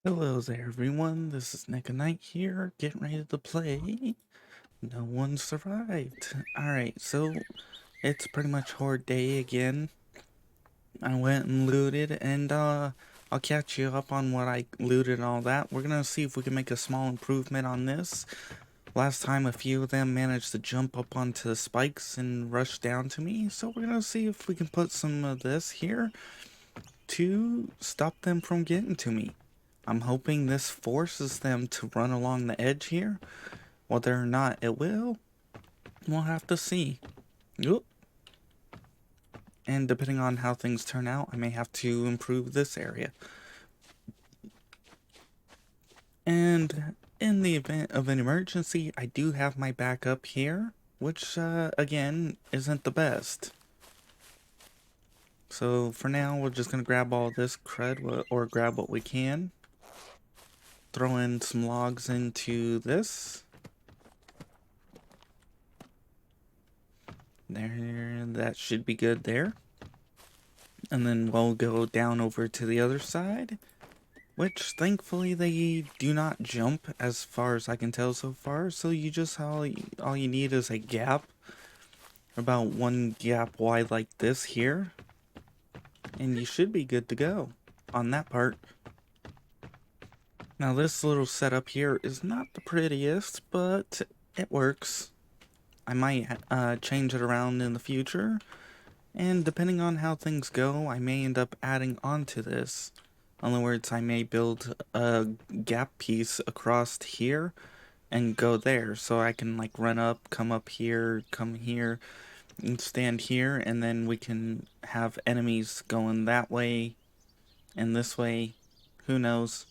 Hello there, everyone. This is Neko here, getting ready to play. No one survived. Alright, so it's pretty much horde day again. I went and looted, and I'll catch you up on what I looted and all that. We're gonna see if we can make a small improvement on this. Last time, a few of them managed to jump up onto the spikes and rush down to me, so we're gonna see if we can put some of this here to stop them from getting to me. I'm hoping this forces them to run along the edge here. Whether or not it will, we'll have to see. Oop. And depending on how things turn out, I may have to improve this area. And in the event of an emergency, I do have my backup here, which again isn't the best. So for now, we're just gonna grab all this crud, or grab what we can. Throw in some logs into this. There, that should be good there. And then we'll go down over to the other side, which thankfully they do not jump as far as I can tell so far. So you just, all you need is a gap, about one gap wide like this here, and you should be good to go on that part. Now this little setup here is not the prettiest, but it works. I might change it around in the future, and depending on how things go, I may end up adding on to this. In other words, I may build a gap piece across here and go there, so I can like run up, come here, and stand here, and then we can have enemies going that way and this way. Who knows?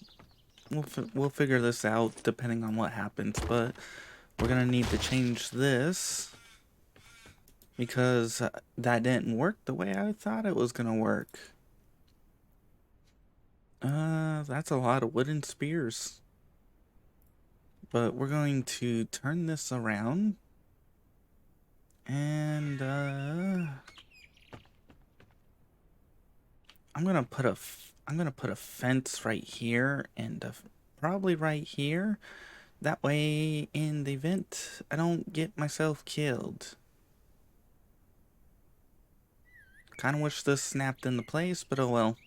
We'll figure this out depending on what happens, but we're gonna need to change this because that didn't work the way I thought it was gonna work. That's a lot of wooden spears. But we're going to turn this around. And, I'm gonna put a fence right here and probably right here. That way, in the event I don't get myself killed. Kinda wish this snapped into place, but oh well.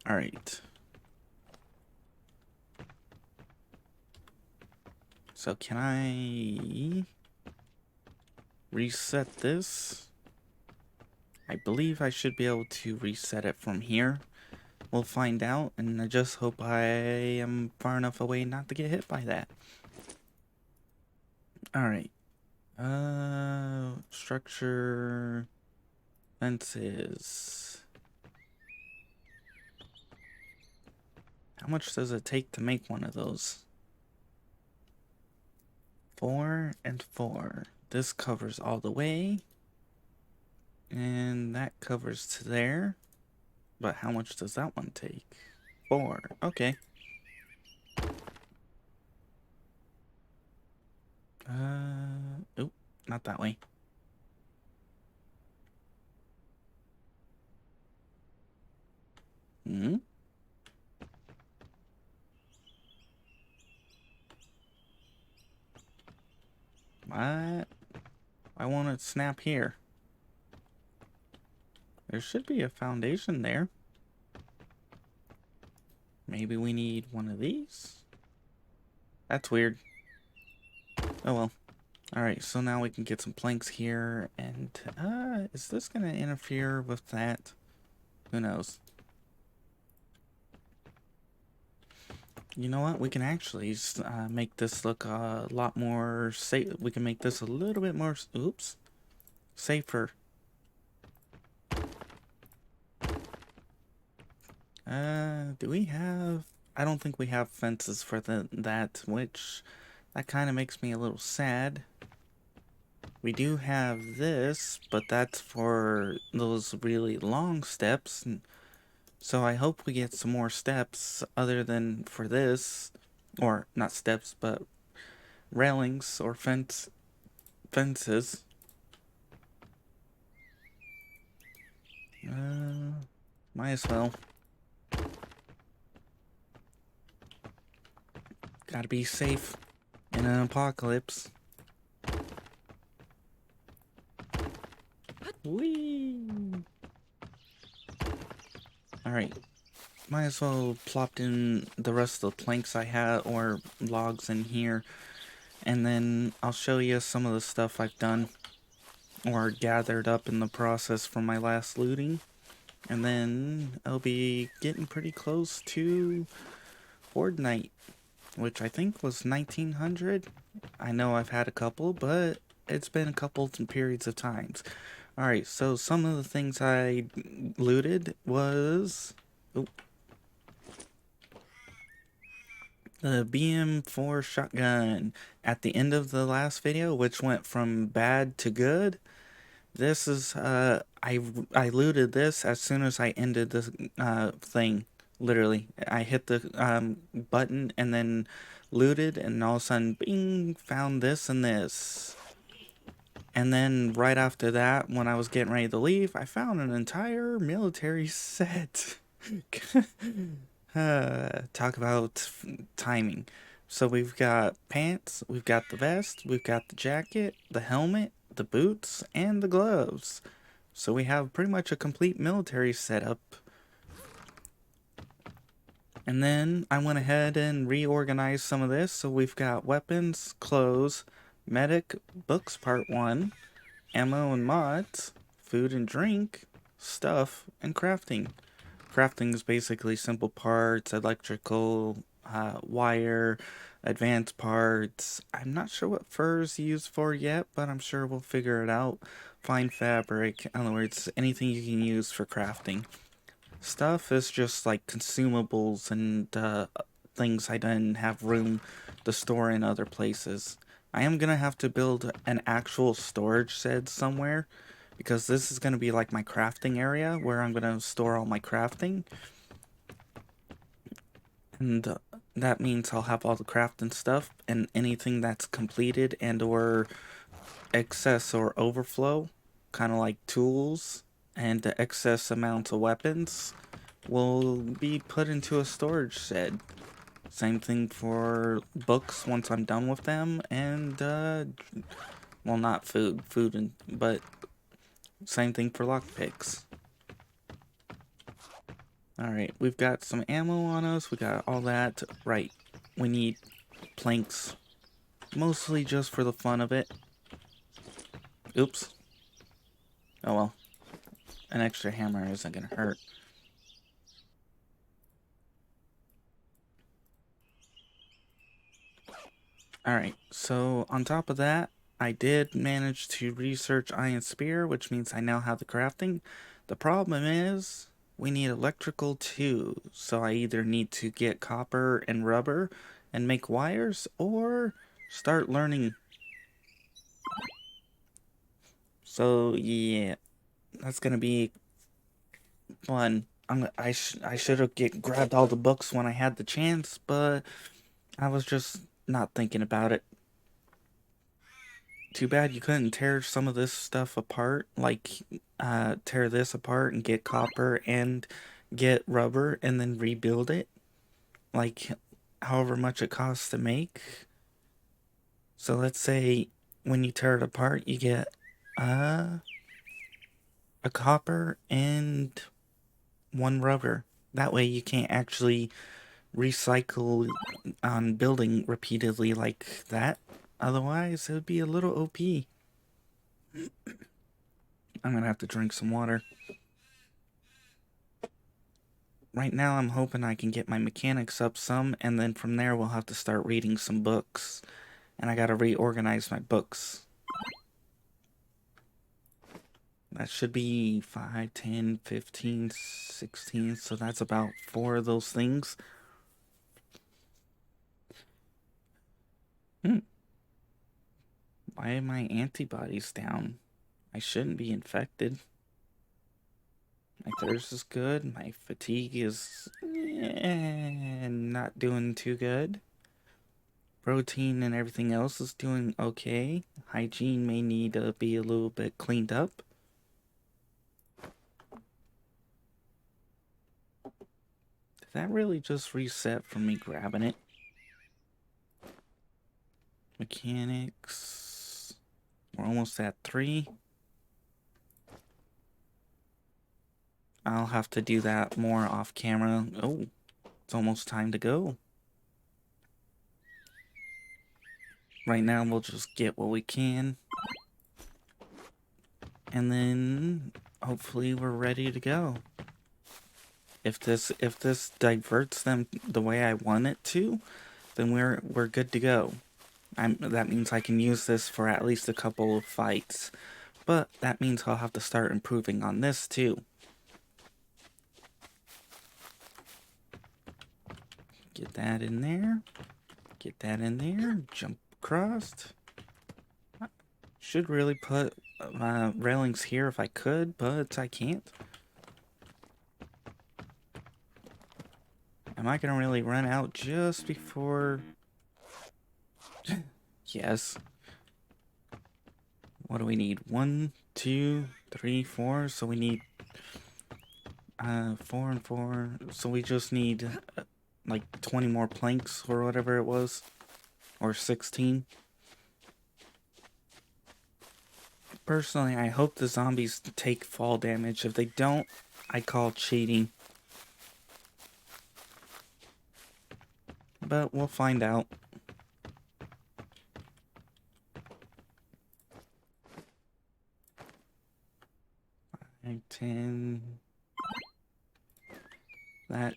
Alright. So can I reset this? I believe I should be able to reset it from here. We'll find out, and I just hope I am far enough away not to get hit by that. Alright. Structure... Fences... How much does it take to make one of those? 4 and 4. This covers all the way. And that covers to there. But how much does that one take? 4. Okay. Oop, not that way. Hmm? What? Why won't it snap here? There should be a foundation there. Maybe we need one of these? That's weird. Oh well. Alright, so now we can get some planks here, and, is this gonna interfere with that? Who knows? You know what? We can actually make this look a lot more safe. We can make this a little bit more, oops, safer. Do we have... I don't think we have fences for that, which that kind of makes me a little sad. We do have this, but that's for those really long steps. So I hope we get some more steps other than for this. Or, not steps, but railings or fences. Might as well. Gotta be safe in an apocalypse. Whee! Alright. Might as well plop in the rest of the planks I had, or logs in here. And then I'll show you some of the stuff I've done or gathered up in the process from my last looting. And then I'll be getting pretty close to Hoard Night, which I think was 1900. I know I've had a couple, but it's been a couple periods of times. Alright, so some of the things I looted was... Oh, the BM4 shotgun at the end of the last video, which went from bad to good. This is, I looted this as soon as I ended this, thing. Literally. I hit the, button and then looted, and all of a sudden, bing, found this and this. And then right after that, when I was getting ready to leave, I found an entire military set. Talk about timing. So we've got pants, we've got the vest, we've got the jacket, the helmet, the boots, and the gloves. So we have pretty much a complete military setup. And then I went ahead and reorganized some of this. So we've got weapons, clothes, medic, books part 1, ammo and mods, food and drink, stuff, and crafting. Crafting is basically simple parts, electrical, wire, advanced parts. I'm not sure what fur is used for yet, but I'm sure we'll figure it out. Fine fabric, in other words, anything you can use for crafting. Stuff is just like consumables and things I didn't have room to store in other places. I am gonna have to build an actual storage shed somewhere, because this is going to be like my crafting area where I'm going to store all my crafting. And that means I'll have all the crafting stuff, and anything that's completed and or excess or overflow, kind of like tools and the excess amounts of weapons, will be put into a storage shed. Same thing for books once I'm done with them, and well, not food, but same thing for lockpicks. Alright, we've got some ammo on us, we got all that. Right, we need planks, mostly just for the fun of it. Oops. Oh well, an extra hammer isn't gonna hurt. Alright, so on top of that, I did manage to research Iron Spear, which means I now have the crafting. The problem is, we need electrical too, so I either need to get copper and rubber and make wires, or start learning. So yeah, that's gonna be fun. I should have grabbed all the books when I had the chance, but I was just not thinking about it. Too bad you couldn't tear some of this stuff apart, like tear this apart and get copper and get rubber and then rebuild it, like however much it costs to make. So let's say when you tear it apart, you get a copper and one rubber. That way you can't actually recycle on building repeatedly like that. Otherwise, it would be a little OP. I'm gonna have to drink some water. Right now, I'm hoping I can get my mechanics up some, and then from there, we'll have to start reading some books. And I gotta reorganize my books. That should be 5, 10, 15, 16, so that's about 4 of those things. Why are my antibodies down? I shouldn't be infected. My thirst is good. My fatigue is not doing too good. Protein and everything else is doing okay. Hygiene may need to be a little bit cleaned up. Did that really just reset from me grabbing it? Mechanics. We're almost at 3. I'll have to do that more off camera. Oh, it's almost time to go. Right now, we'll just get what we can. And then, hopefully, we're ready to go. If this diverts them the way I want it to, then we're good to go. That means I can use this for at least a couple of fights. But that means I'll have to start improving on this too. Get that in there. Get that in there. Jump across. Should really put railings here if I could, but I can't. Am I gonna really run out just before? Yes. What do we need? 1, 2, 3, 4. So we need 4 and 4. So we just need like 20 more planks or whatever it was, or 16. Personally, I hope the zombies take fall damage. If they don't, I call cheating. But we'll find out. And 10. That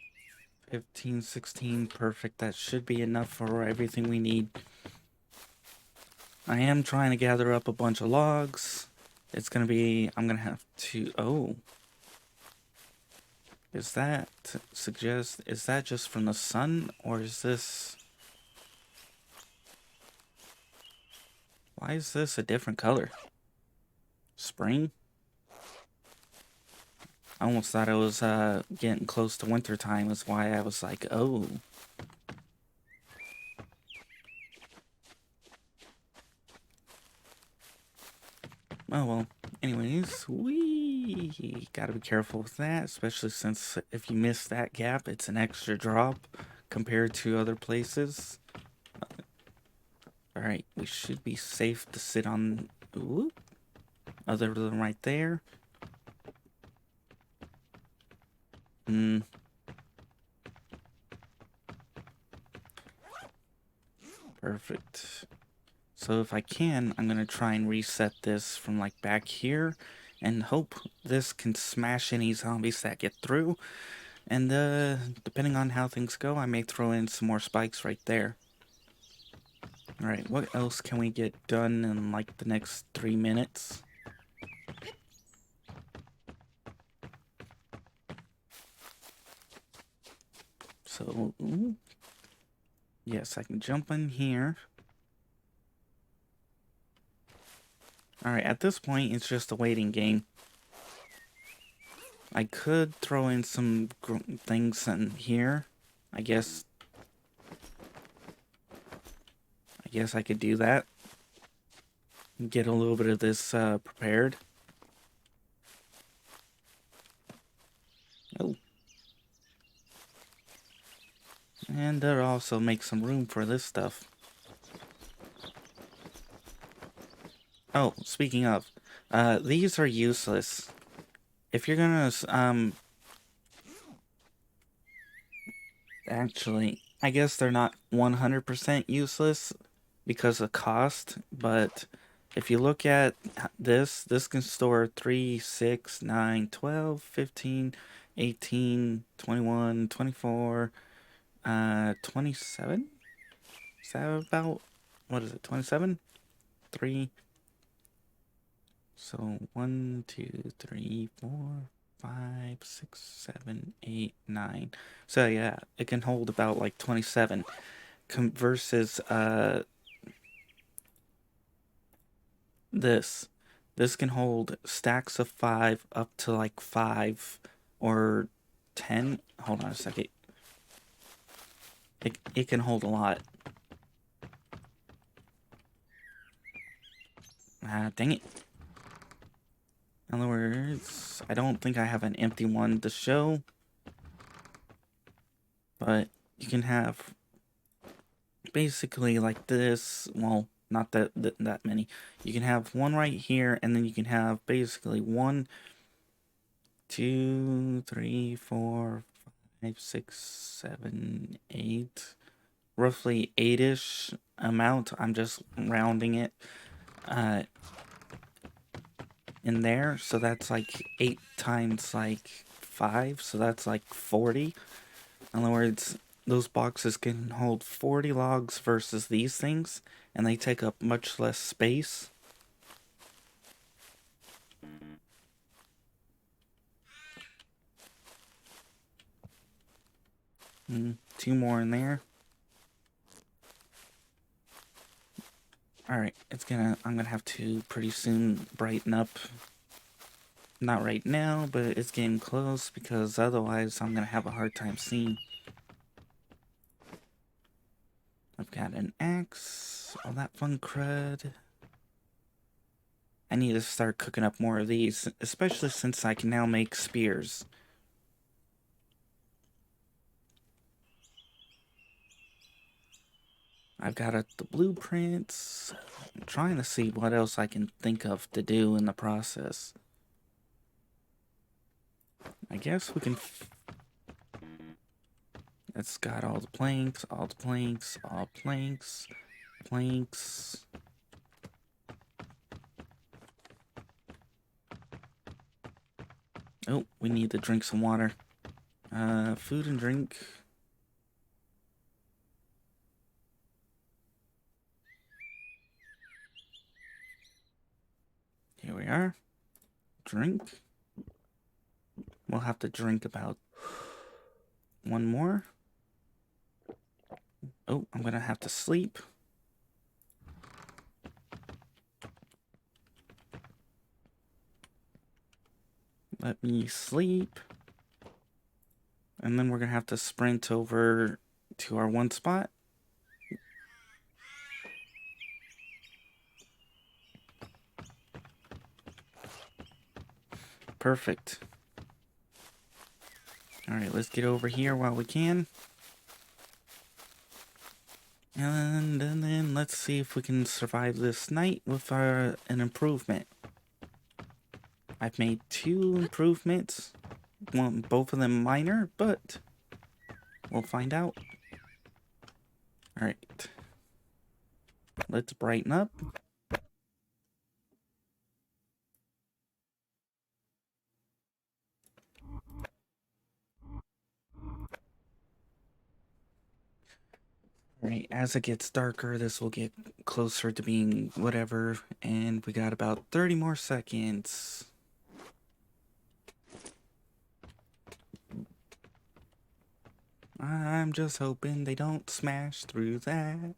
15, 16, perfect. That should be enough for everything we need. I am trying to gather up a bunch of logs. It's gonna be, I'm gonna have to, oh. Is that just from the sun, or is this, why is this a different color? Spring? I almost thought it was getting close to winter time, is why I was like, oh. Oh well, anyways, we gotta be careful with that, especially since if you miss that gap, it's an extra drop compared to other places. Alright, we should be safe to sit on, ooh, other than right there. Perfect. So if I can, I'm gonna try and reset this from like back here and hope this can smash any zombies that get through. And depending on how things go, I may throw in some more spikes right there. Alright, what else can we get done in like the next 3 minutes? So, ooh. Yes, I can jump in here. Alright, at this point, it's just a waiting game. I could throw in some things in here. I guess I could do that. Get a little bit of this prepared. Oh. And also make some room for this stuff. Oh, speaking of, these are useless. If you're gonna, actually, I guess they're not 100% useless because of cost, but if you look at this can store 3, 6, 9, 12, 15, 18, 21, 24, 27? Is that about, what is it, 27? 3. So 1, 2, 3, 4, 5, 6, 7, 8, 9. So yeah, it can hold about like 27 versus this can hold stacks of 5 up to like 5 or 10. Hold on a second. It can hold a lot. Dang it. In other words, I don't think I have an empty one to show, but you can have basically like this. Well, not that many. You can have one right here, and then you can have basically 1, 2, 3, 4, 5, 6, 7, 8, roughly 8-ish amount. I'm just rounding it in there, so that's like 8 times like 5, so that's like 40. In other words, those boxes can hold 40 logs versus these things, and they take up much less space. Two more in there. Alright, I'm gonna have to pretty soon brighten up. Not right now, but it's getting close, because otherwise I'm gonna have a hard time seeing. I've got an axe, all that fun crud. I need to start cooking up more of these, especially since I can now make spears. I've got the blueprints. I'm trying to see what else I can think of to do in the process. I guess we can... It's got all the planks, all planks. Oh, we need to drink some water. Food and drink. Here we are. Drink. We'll have to drink about 1 more. Oh, I'm gonna have to sleep. Let me sleep. And then we're gonna have to sprint over to our one spot. Perfect. Alright, let's get over here while we can. And then let's see if we can survive this night with an improvement. I've made 2 improvements. Both of them minor, but we'll find out. Alright. Let's brighten up. Alright, as it gets darker, this will get closer to being whatever, and we got about 30 more seconds. I'm just hoping they don't smash through that.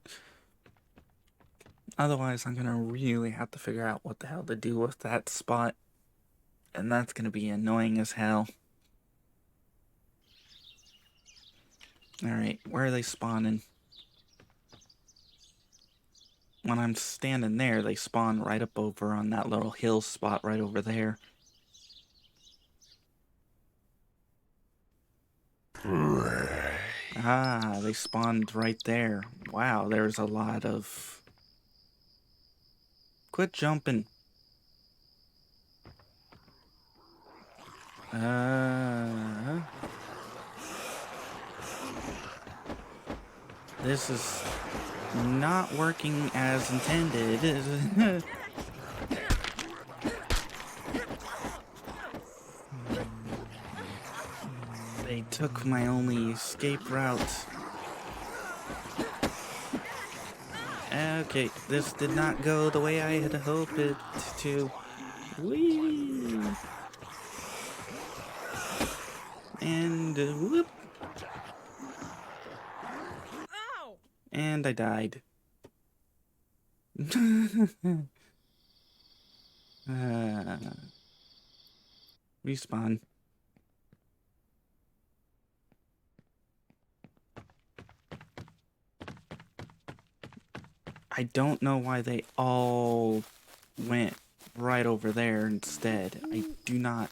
Otherwise, I'm gonna really have to figure out what the hell to do with that spot. And that's gonna be annoying as hell. Alright, where are they spawning? When I'm standing there, they spawn right up over on that little hill spot right over there. Ah, they spawned right there. Wow, there's a lot of... Quit jumping. This is not working as intended. They took my only escape route. Okay, this did not go the way I had hoped it to. Whee! And whoop! And I died. Respawn. I don't know why they all went right over there instead. I do not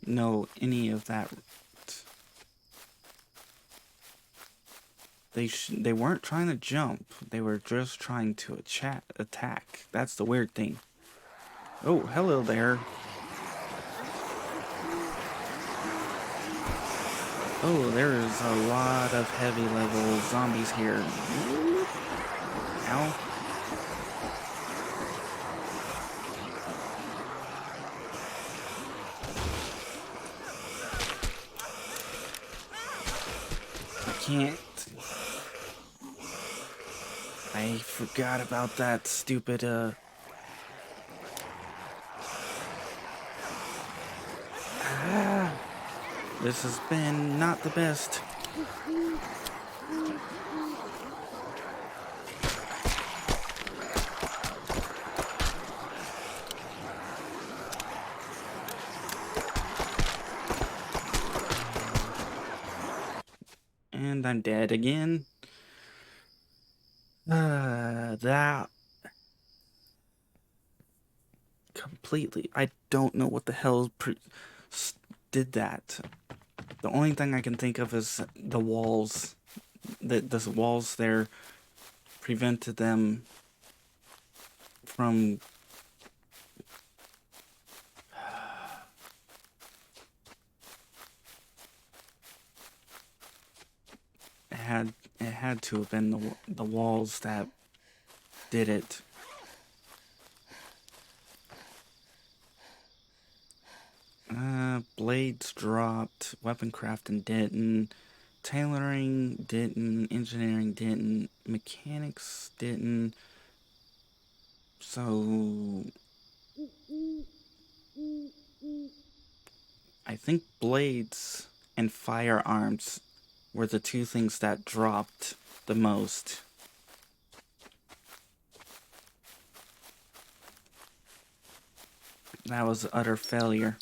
know any of that. They weren't trying to jump. They were just trying to attack. That's the weird thing. Oh, hello there. Oh, there's a lot of heavy level zombies here. Ow. I can't. I forgot about that stupid, This has been not the best. And I'm dead again. That completely. I don't know what the hell did that. The only thing I can think of is the walls. The walls there prevented them from. It had to have been the walls that did it. Blades dropped, weapon crafting didn't, tailoring didn't, engineering didn't, mechanics didn't. So I think blades and firearms were the two things that dropped the most. That was utter failure.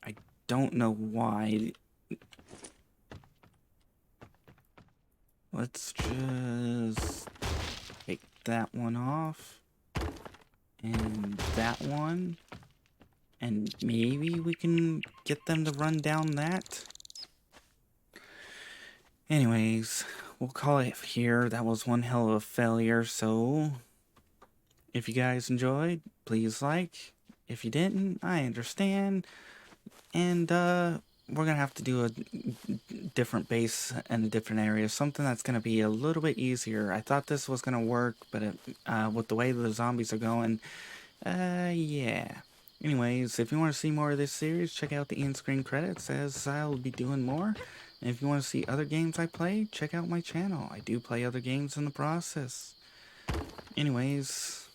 I don't know why. Let's just take that one off. And that one. And maybe we can get them to run down that. Anyways, we'll call it here. That was one hell of a failure, so if you guys enjoyed, please like. If you didn't, I understand. And we're gonna have to do a different base in a different area, something that's gonna be a little bit easier. I thought this was gonna work, but with the way the zombies are going, yeah. Anyways, if you want to see more of this series, check out the in-screen credits, as I'll be doing more. And if you want to see other games I play, check out my channel. I do play other games in the process. Anyways,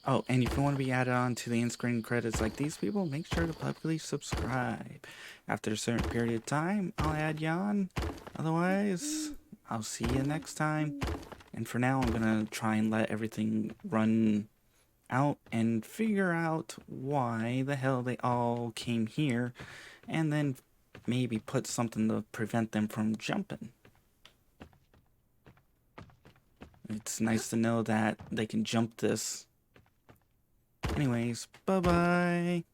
oh, and if you want to be added on to the in-screen credits like these people, make sure to publicly subscribe. After a certain period of time, I'll add you on. Otherwise, I'll see you next time. And for now, I'm gonna try and let everything run out and figure out why the hell they all came here, and then maybe put something to prevent them from jumping. It's nice to know that they can jump this. Anyways, bye-bye.